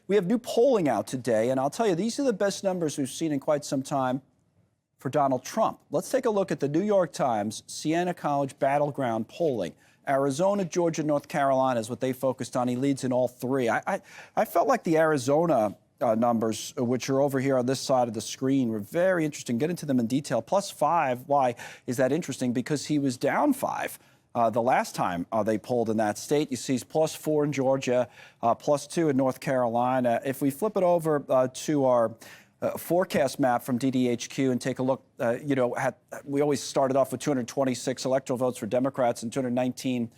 We have new polling out today, and I'll tell you, these are the best numbers we've seen in quite some time for Donald Trump. Let's take a look at the New York Times Siena College Battleground polling. Arizona, Georgia, North Carolina is what they focused on. He leads in all three. I felt like the Arizona numbers, which are over here on this side of the screen, were very interesting. Get into them in detail. +5. Why is that interesting? Because he was down 5 the last time they polled in that state. You see he's +4 in Georgia, +2 in North Carolina. If we flip it over to our forecast map from DDHQ and take a look, we always started off with 226 electoral votes for Democrats and 219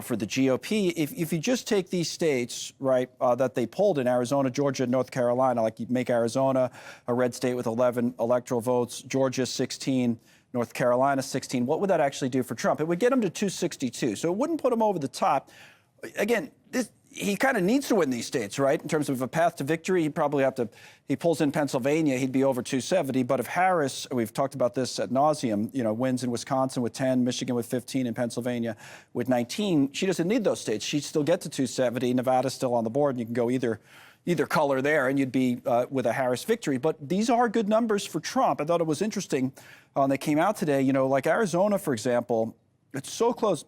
for the GOP. If you just take these states, right, that they polled in, Arizona, Georgia, North Carolina, like you'd make Arizona a red state with 11 electoral votes, Georgia 16, North Carolina 16, what would that actually do for Trump? It would get him to 262, so it wouldn't put him over the top. Again, he kind of needs to win these states, right? In terms of a path to victory, he'd probably have to, he pulls in Pennsylvania, he'd be over 270. But if Harris, we've talked about this ad nauseum, wins in Wisconsin with 10, Michigan with 15, and Pennsylvania with 19, she doesn't need those states. She'd still get to 270. Nevada's still on the board, and you can go either color there, and you'd be with a Harris victory. But these are good numbers for Trump. I thought it was interesting when they came out today. Like Arizona, for example, it's so close.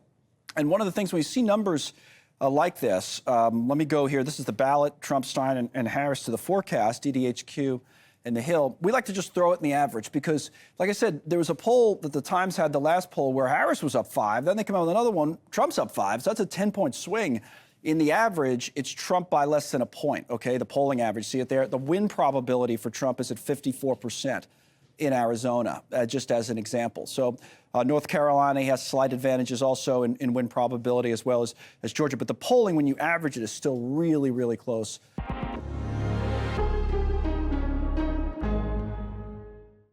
And one of the things when we see numbers like this, let me go here. This is the ballot, Trump, Stein, and Harris to the forecast, DDHQ and the Hill. We like to just throw it in the average because, like I said, there was a poll that the Times had, the last poll, where Harris was up 5. Then they come out with another one, Trump's up 5. So that's a 10-point swing. In the average, it's Trump by less than a point, okay? The polling average, see it there? The win probability for Trump is at 54% in Arizona, just as an example. So North Carolina has slight advantages also in win probability as well as Georgia. But the polling, when you average it, is still really, really close.